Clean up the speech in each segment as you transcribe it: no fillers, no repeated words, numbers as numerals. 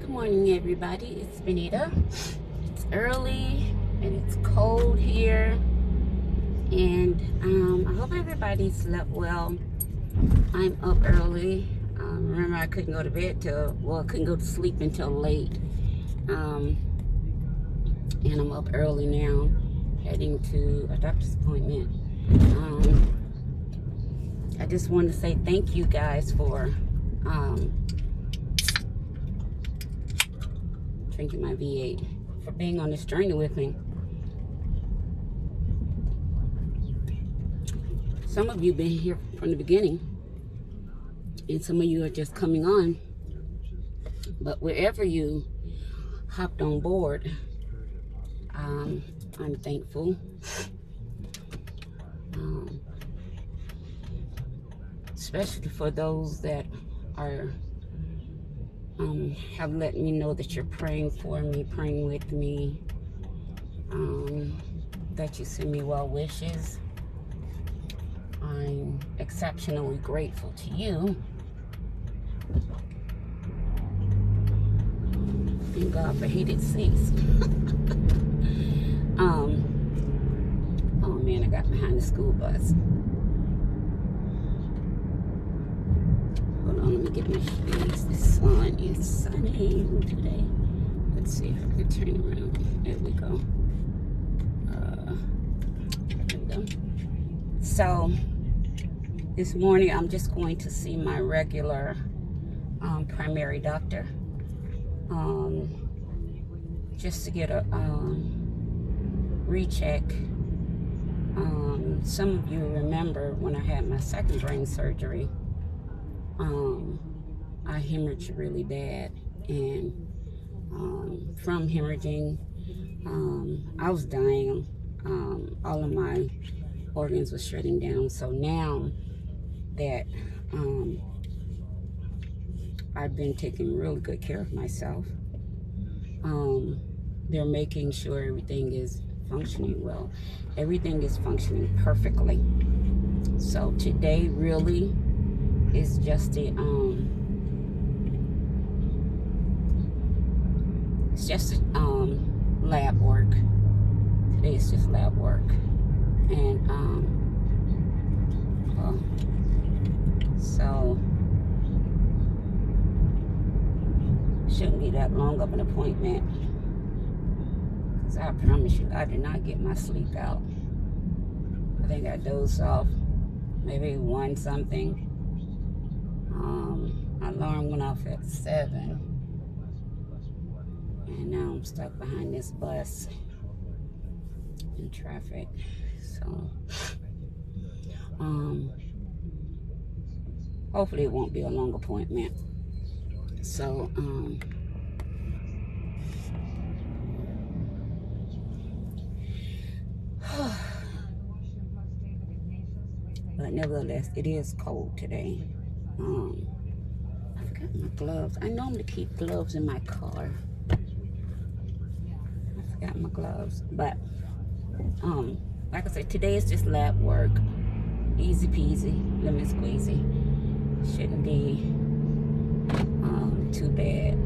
Good morning, everybody. It's Benita. It's early and it's cold here, and I hope everybody slept well. I'm up early. Remember, I couldn't go to bed couldn't go to sleep until late. And I'm up early now, heading to a doctor's appointment. I just wanted to say thank you guys for drinking my V8, for being on this journey with me. Some of you been here from the beginning, and some of you are just coming on. But wherever you hopped on board, I'm thankful. Especially for those that are have let me know that you're praying for me, praying with me, that you send me well wishes. I'm exceptionally grateful to you. Thank God for heated seats. Oh man, I got behind the school bus. Hold on, let me get my shades. The sun is sunny today. Let's see if I can turn around. There we go. There we go. So this morning I'm just going to see my regular primary doctor, just to get a recheck. Some of you remember when I had my second brain surgery, I hemorrhaged really bad, and from hemorrhaging, I was dying. All of my organs were shutting down. So now that I've been taking really good care of myself, they're making sure everything is functioning well. Everything is functioning perfectly. So today really is just the lab work. Today is just lab work, and so shouldn't be that long of an appointment, because I promise you I did not get my sleep out. I think I dozed off maybe 1 something. My alarm went off at 7, and now I'm stuck behind this bus in traffic. So hopefully it won't be a long appointment. So but nevertheless, it is cold today. I forgot my gloves. I normally keep gloves in my car. I forgot my gloves. But like I said, today is just lab work. Easy peasy, lemon squeezy. Shouldn't be too bad.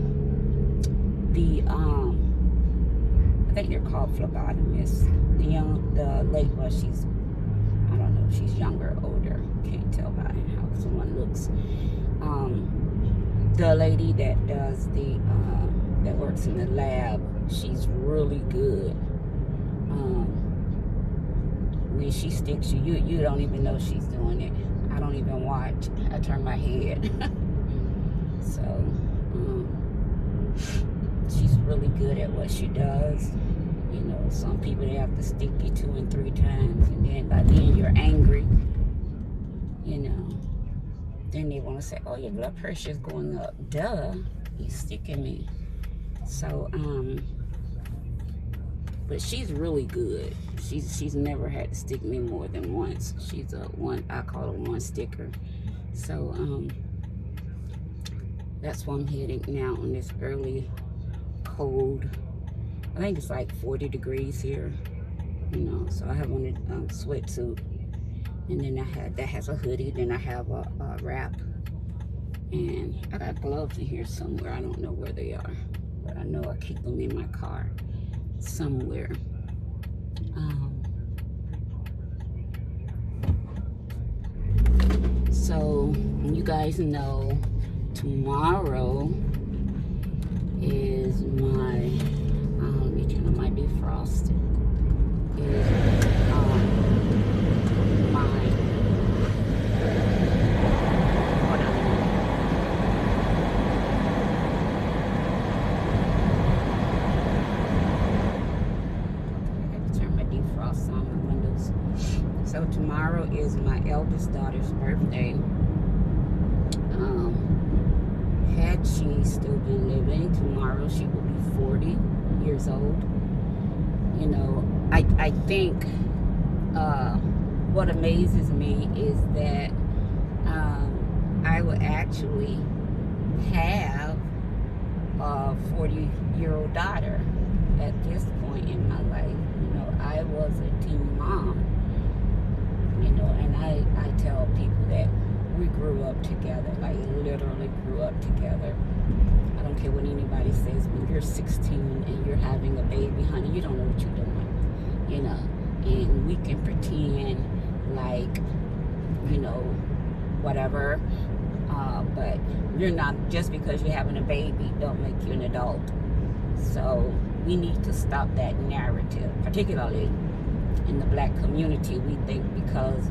The I think they're called phlebotomists. The lady, well, she's, I don't know if she's younger or older. Can't tell by how someone looks. The lady that does that works in the lab, she's really good. When she sticks you don't even know she's doing it. I don't even watch. I turn my head. So she's really good at what she does. You know, some people, they have to stick you 2 and 3 times, and then by then you're angry. You know, then they want to say, "Oh, your blood pressure is going up." Duh, he's sticking me. So but she's really good. She's never had to stick me more than once. She's a one, I call her one sticker. So that's why I'm heading now on this early cold. I think it's like 40 degrees here, you know. So I have on a sweatsuit, and then that has a hoodie. Then I have a wrap, And I got gloves in here somewhere. I don't know where they are, but I know I keep them in my car somewhere. So you guys know tomorrow is my, let me turn on my defrost. Is my, hold on. I have to turn my defrost on my windows. So tomorrow is my eldest daughter's birthday. Had she still been living, tomorrow she will be 40 years old. You know, I think what amazes me is that I will actually have a 40-year-old daughter at this point in my life. You know, I was a teen mom. You know, and I tell people that we grew up together, like literally grew up together. I don't care what anybody says. When you're 16 and you're having a baby, honey, you don't know what you're doing, you know. And we can pretend like, you know, whatever, but you're not, just because you're having a baby don't make you an adult. So we need to stop that narrative, particularly in the black community. We think because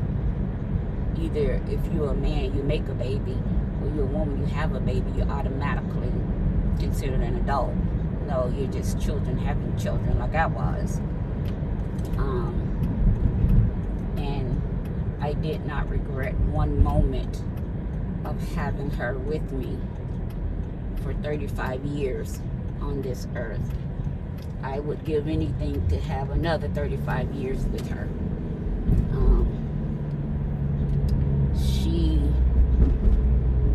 either if you're a man you make a baby, or you're a woman you have a baby, you're automatically considered an adult. No, you're just children having children, like I was. And I did not regret one moment of having her with me for 35 years on this earth. I would give anything to have another 35 years with her.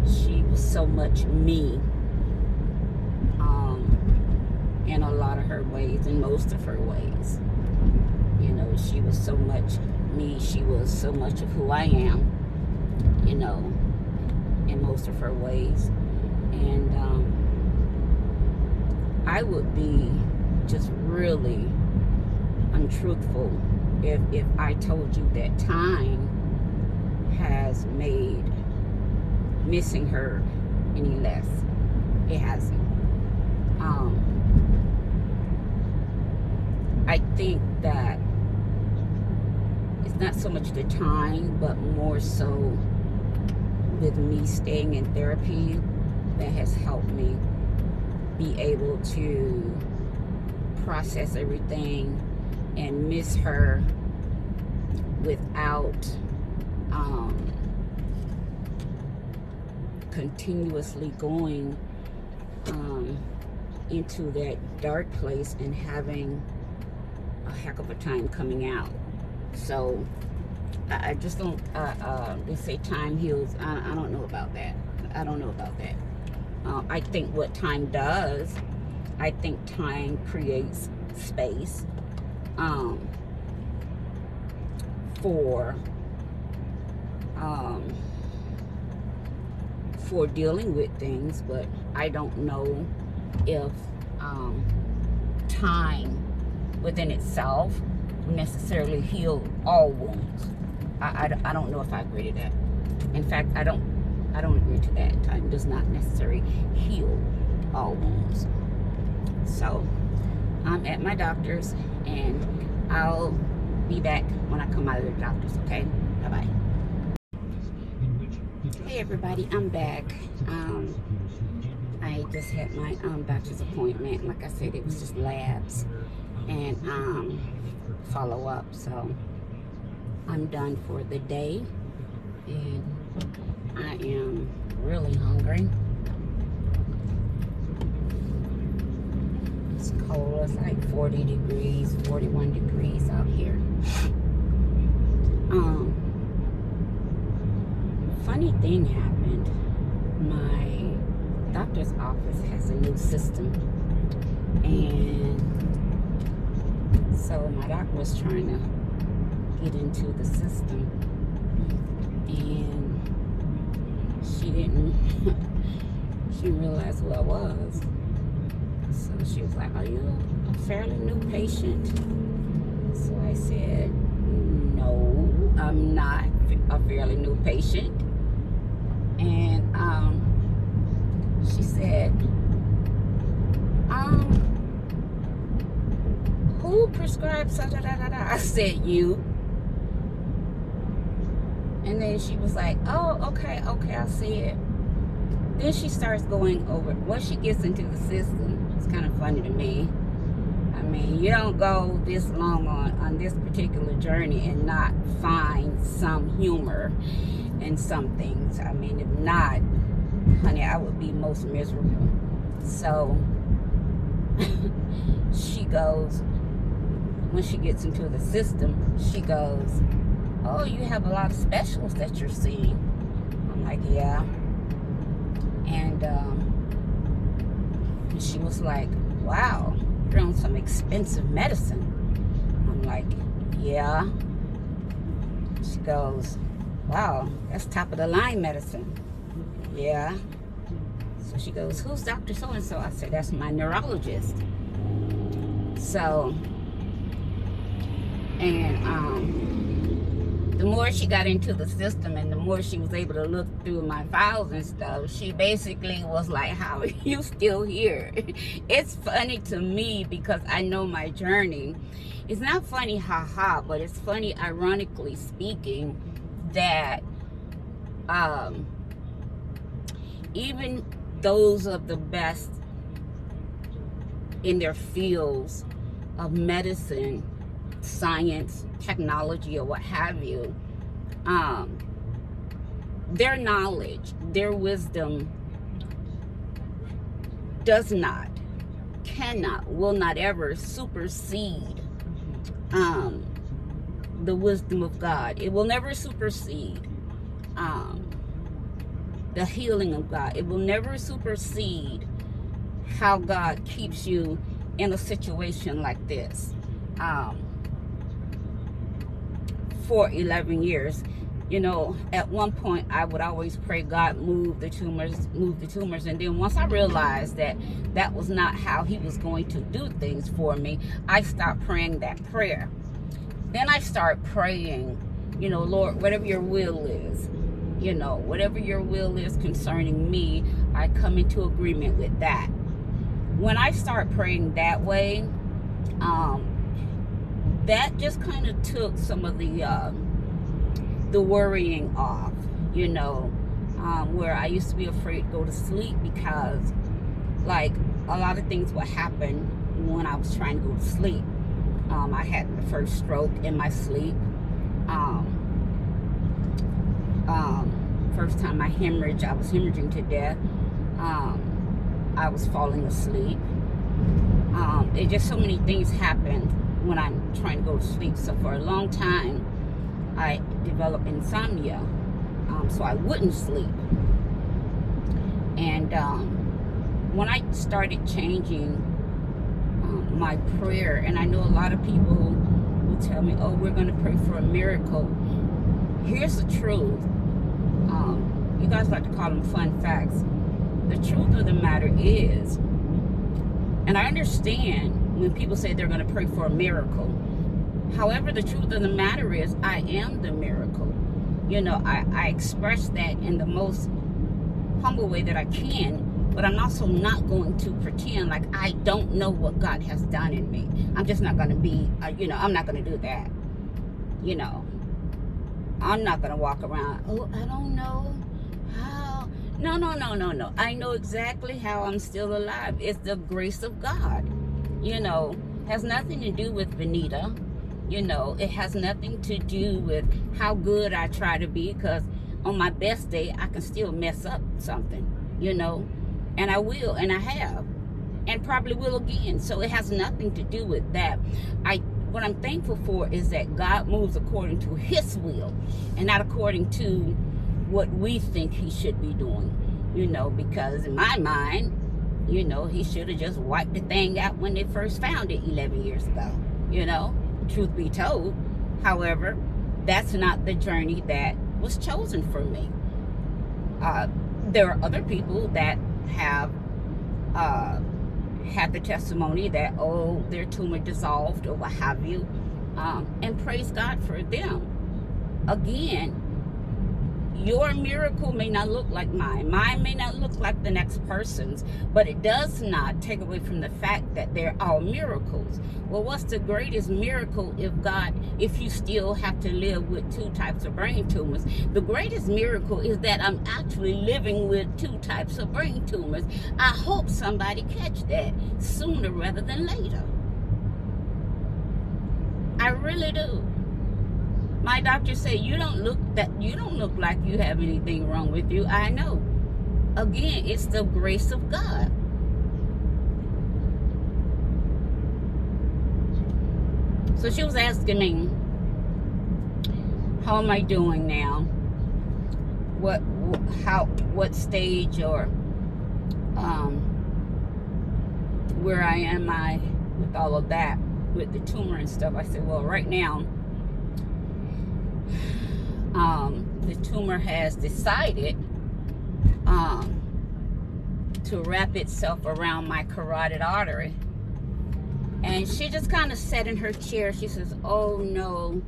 She was so much me in a lot of her ways, in most of her ways. You know, she was so much me. She was so much of who I am, you know, in most of her ways. And I would be just really untruthful if I told you that time has made missing her any less. It hasn't. I think that it's not so much the time, but more so with me staying in therapy that has helped me be able to process everything and miss her without continuously going into that dark place and having a heck of a time coming out. So I just don't, they say time heals. I don't know about that. I don't know about that. I think what time does, I think time creates space for dealing with things, but I don't know if time within itself necessarily heal all wounds. I don't know if I agree to that. In fact, I don't agree to that. Time does not necessarily heal all wounds. So I'm at my doctor's, and I'll be back when I come out of the doctor's, okay? Bye-bye. Hey everybody, I'm back. I just had my doctor's appointment. Like I said, it was just labs and follow-up. So I'm done for the day, and I am really hungry. It's cold. It's like 40 degrees, 41 degrees out here. Funny thing happened. My doctor's office has a new system, and so my doctor was trying to get into the system, and she didn't She didn't realize who I was. So she was like, are you a fairly new patient? So I said, no, I'm not a fairly new patient. And she said, who prescribed such da da da da? I said, you. And then she was like, oh, okay, I see it. Then she starts going over, once she gets into the system, it's kind of funny to me. I mean, you don't go this long on this particular journey and not find some humor in some things. I mean, if not, honey, I would be most miserable. So she goes, when she gets into the system, she goes, oh, you have a lot of specialists that you're seeing. I'm like, yeah. And she was like, wow, you're on some expensive medicine. I'm like, yeah. She goes, wow, that's top of the line medicine. Yeah. So she goes, who's Dr. So-and-so? I said, that's my neurologist. So, and the more she got into the system and the more she was able to look through my files and stuff, she basically was like, how are you still here? It's funny to me because I know my journey. It's not funny, haha, but it's funny, ironically speaking, that even those of the best in their fields of medicine, science, technology, or what have you, their knowledge, their wisdom does not, cannot, will not ever supersede the wisdom of God. It will never supersede the healing of God. It will never supersede how God keeps you in a situation like this. For 11 years, you know, at one point I would always pray, God, move the tumors. And then once I realized that that was not how he was going to do things for me, I stopped praying that prayer. Then I start praying, you know, Lord, whatever your will is, you know, whatever your will is concerning me, I come into agreement with that. When I start praying that way, that just kind of took some of the worrying off, you know, where I used to be afraid to go to sleep because, like, a lot of things would happen when I was trying to go to sleep. I had the first stroke in my sleep. First time I hemorrhaged, I was hemorrhaging to death. I was falling asleep. It just so many things happened when I'm trying to go to sleep. So for a long time, I developed insomnia, so I wouldn't sleep. And when I started changing my prayer, and I know a lot of people will tell me, oh, we're going to pray for a miracle. Here's the truth. You guys like to call them fun facts. The truth of the matter is, and I understand when people say they're going to pray for a miracle. However, the truth of the matter is, I am the miracle. You know, I express that in the most humble way that I can, but I'm also not going to pretend like I don't know what God has done in me. I'm just not going to be, you know, I'm not going to do that. You know, I'm not going to walk around, oh, I don't know how. No. I know exactly how I'm still alive. It's the grace of God. You know, has nothing to do with Benita. You know, it has nothing to do with how good I try to be, because on my best day, I can still mess up something, you know, and I will, and I have, and probably will again. So it has nothing to do with that. What I'm thankful for is that God moves according to his will and not according to what we think he should be doing, you know, because in my mind, you know, he should have just wiped the thing out when they first found it 11 years ago, you know, truth be told. However, that's not the journey that was chosen for me. There are other people that have had the testimony that, oh, their tumor dissolved or what have you, and praise God for them. Again, your miracle may not look like mine. Mine may not look like the next person's, but it does not take away from the fact that they're all miracles. Well, what's the greatest miracle if you still have to live with 2 types of brain tumors? The greatest miracle is that I'm actually living with 2 types of brain tumors. I hope somebody catch that sooner rather than later. I really do. My doctor said, you don't look like you have anything wrong with you. I know. Again, it's the grace of God. So she was asking me, how am I doing now? What stage, or where am I with all of that, with the tumor and stuff? I said, well, right now, the tumor has decided to wrap itself around my carotid artery. And she just kind of sat in her chair. She says, oh no,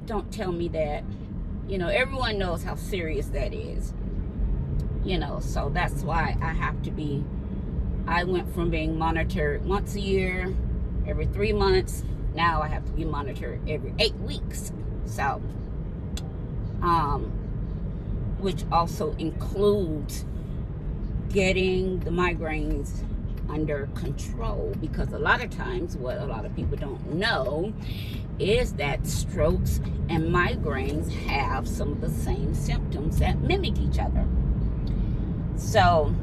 don't tell me that. You know, everyone knows how serious that is. You know, so that's why I went from being monitored once a year, every 3 months. Now I have to be monitored every 8 weeks. So, which also includes getting the migraines under control, because a lot of times what a lot of people don't know is that strokes and migraines have some of the same symptoms that mimic each other. So,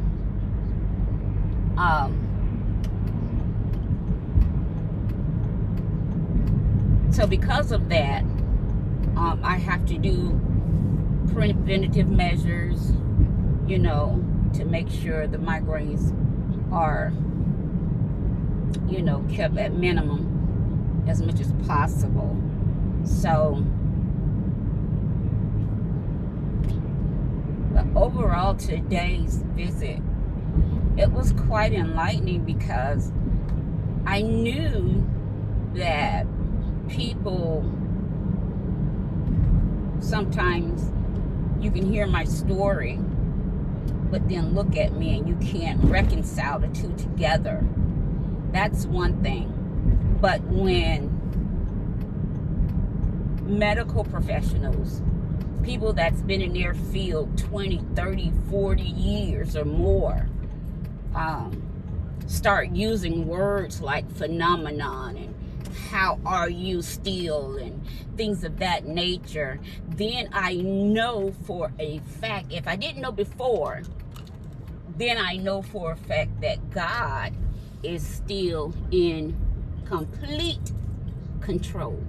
because of that, I have to do preventative measures, you know, to make sure the migraines are, you know, kept at minimum as much as possible. So, but overall, today's visit, it was quite enlightening, because I knew that people, sometimes you can hear my story, but then look at me and you can't reconcile the two together. That's one thing. But when medical professionals, people that's been in their field 20, 30, 40 years or more, start using words like phenomenon and how are you still and things of that nature, then I know for a fact, if I didn't know before, then I know for a fact that God is still in complete control.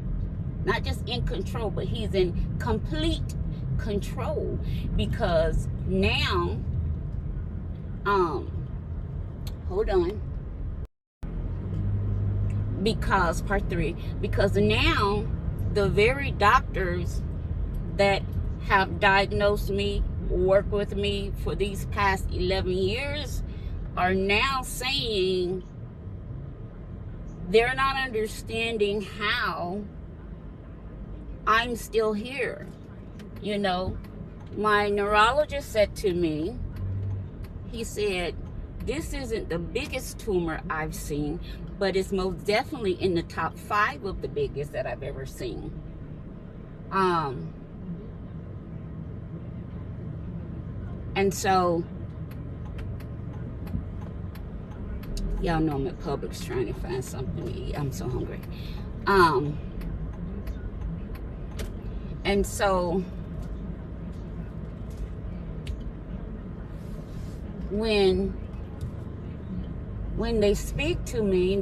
Not just in control, but he's in complete control. Because now, hold on. Because, part 3, because now the very doctors that have diagnosed me, worked with me for these past 11 years, are now saying they're not understanding how I'm still here. You know, my neurologist said to me, he said, this isn't the biggest tumor I've seen, but it's most definitely in the top 5 of the biggest that I've ever seen. And so, y'all know I'm at Publix trying to find something to eat. I'm so hungry. And so, when they speak to me,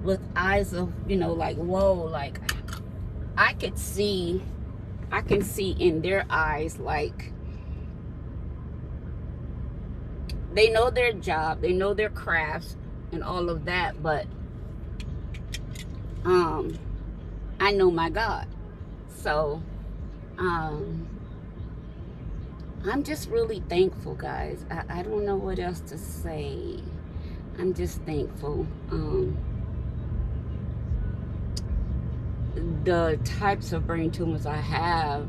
with eyes of, you know, like, whoa, like I can see in their eyes, like they know their job, they know their crafts and all of that, but I know my God. So I'm just really thankful, guys. I don't know what else to say. I'm just thankful. The types of brain tumors I have,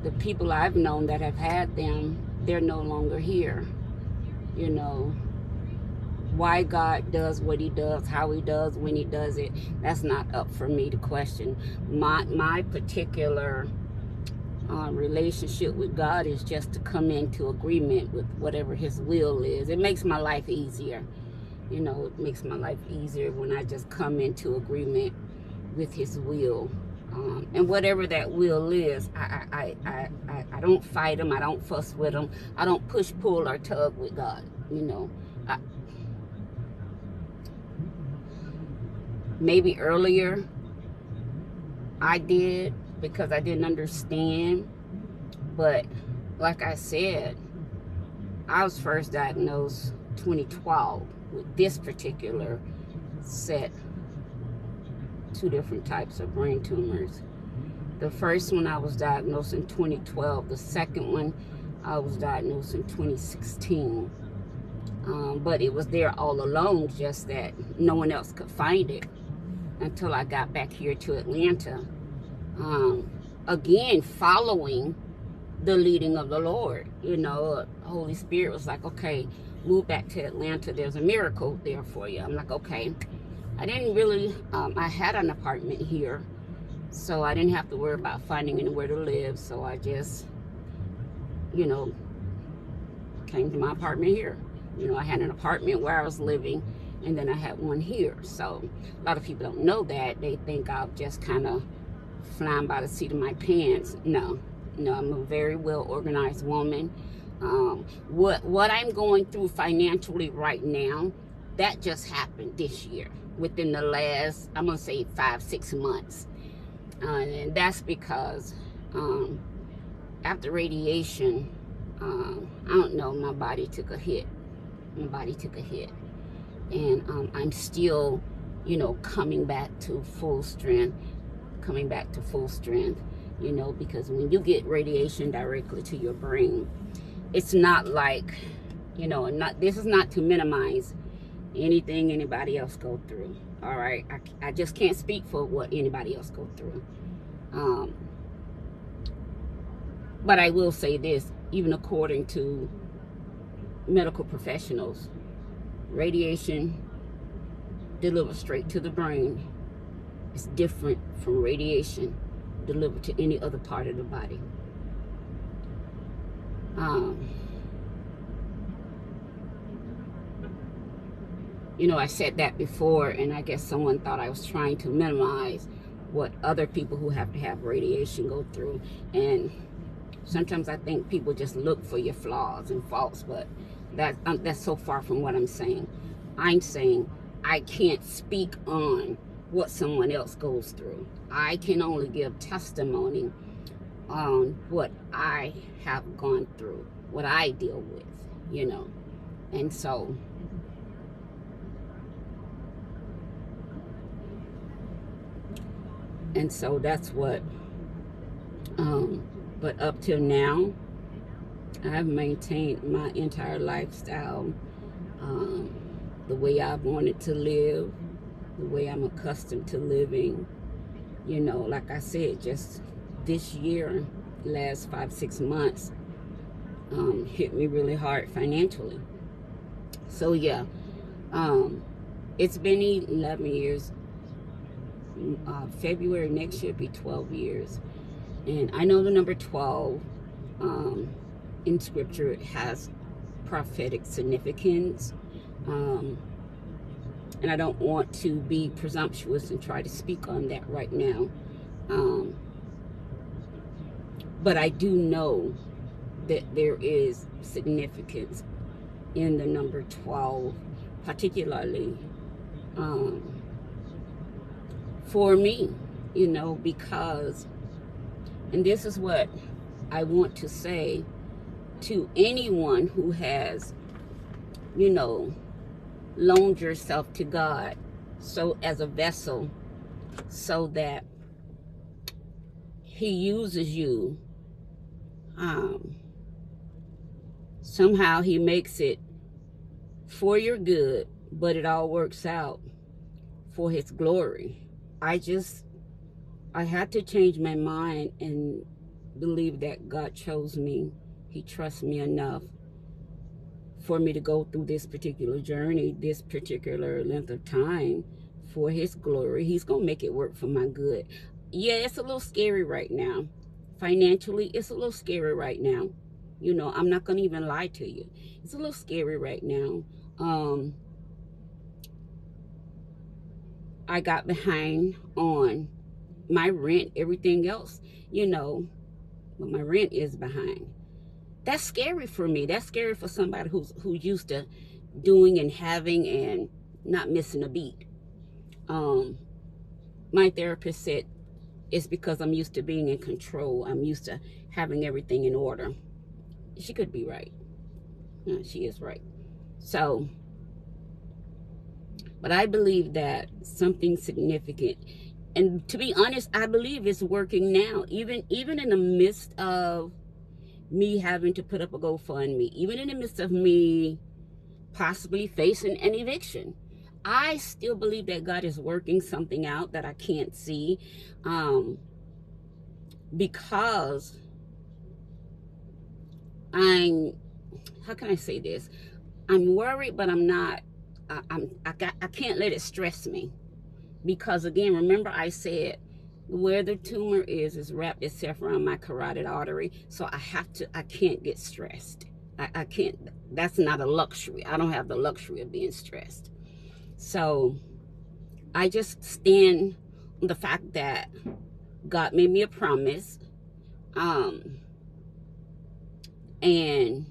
the people I've known that have had them, they're no longer here. You know, why God does what he does, how he does, when he does it, that's not up for me to question. My particular relationship with God is just to come into agreement with whatever his will is. It makes my life easier. You know, it makes my life easier when I just come into agreement with his will. And whatever that will is, I don't fight him. I don't fuss with him. I don't push, pull, or tug with God. You know, maybe earlier I did because I didn't understand. But like I said, I was first diagnosed 2012 with this particular set, 2 different types of brain tumors. The first one I was diagnosed in 2012. The second one I was diagnosed in 2016. But it was there all along, just that no one else could find it until I got back here to Atlanta. Again, following the leading of the Lord. You know, Holy Spirit was like, okay, move back to Atlanta. There's a miracle there for you. I'm like, okay. I didn't really, I had an apartment here, so I didn't have to worry about finding anywhere to live. So I just, you know, came to my apartment here. You know, I had an apartment where I was living, and then I had one here. So a lot of people don't know that. They think I'll just kind of flying by the seat of my pants. No, I'm a very well organized woman. What I'm going through financially right now, that just happened this year, within the last, I'm gonna say 5-6 months. And that's because after radiation, I don't know, my body took a hit. And I'm still, you know, coming back to full strength, you know, because when you get radiation directly to your brain, it's not like, you know, this is not to minimize anything anybody else go through. All right, I just can't speak for what anybody else go through. But I will say this, even according to medical professionals, radiation delivered straight to the brain is different from radiation delivered to any other part of the body. You know, I said that before, and I guess someone thought I was trying to minimize what other people who have to have radiation go through. And sometimes I think people just look for your flaws and faults, but that's so far from what I'm saying. I'm saying I can't speak on what someone else goes through. I can only give testimony on what I have gone through, what I deal with, you know. And so that's what, but up till now, I've maintained my entire lifestyle, the way I've wanted to live, the way I'm accustomed to living. You know, like I said, just this year, last 5-6 months, hit me really hard financially. So yeah, it's been 11 years. February next year be 12 years. And I know the number 12 in scripture has prophetic significance. And I don't want to be presumptuous and try to speak on that right now. But I do know that there is significance in the number 12, particularly for me, you know, because, and this is what I want to say to anyone who has, you know, loaned yourself to God so as a vessel so that he uses you. Somehow he makes it for your good, but it all works out for his glory. I had to change my mind and believe that God chose me. He trusts me enough for me to go through this particular journey, this particular length of time for his glory. He's going to make it work for my good. Yeah, it's a little scary right now. Financially, it's a little scary right now. You know, I'm not going to even lie to you. It's a little scary right now. I got behind on my rent, everything else, you know, but my rent is behind. That's scary for me. That's scary for somebody who's used to doing and having and not missing a beat. My therapist said it's because I'm used to being in control. I'm used to having everything in order. She could be right. She is right. So, but I believe that something significant, and to be honest, I believe it's working now. Even in the midst of me having to put up a GoFundMe, even in the midst of me possibly facing an eviction, I still believe that God is working something out that I can't see, because how can I say this? I'm worried, but I'm not. I can't let it stress me, because again, remember I said where the tumor is wrapped itself around my carotid artery, so I can't get stressed. I can't. That's not a luxury. I don't have the luxury of being stressed. So I just stand on the fact that God made me a promise, and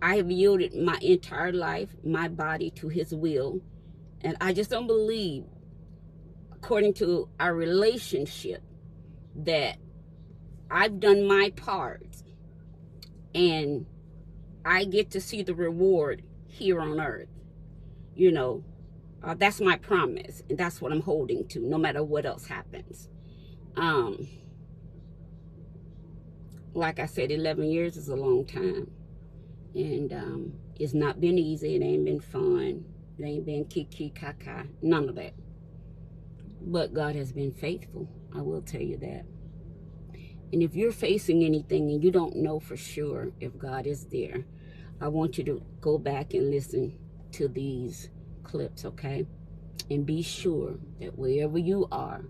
I have yielded my entire life, my body, to his will. And I just don't believe, according to our relationship, that I've done my part and I get to see the reward here on earth. You know, that's my promise, and that's what I'm holding to, no matter what else happens. Like I said, 11 years is a long time. And it's not been easy. It ain't been fun. It ain't been kiki kaka, none of that. But God has been faithful. I will tell you that. And if you're facing anything and you don't know for sure if God is there, I want you to go back and listen to these clips, okay? And be sure that wherever you are,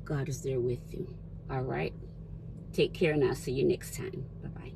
God is there with you. All right? Take care, and I'll see you next time. Bye-bye.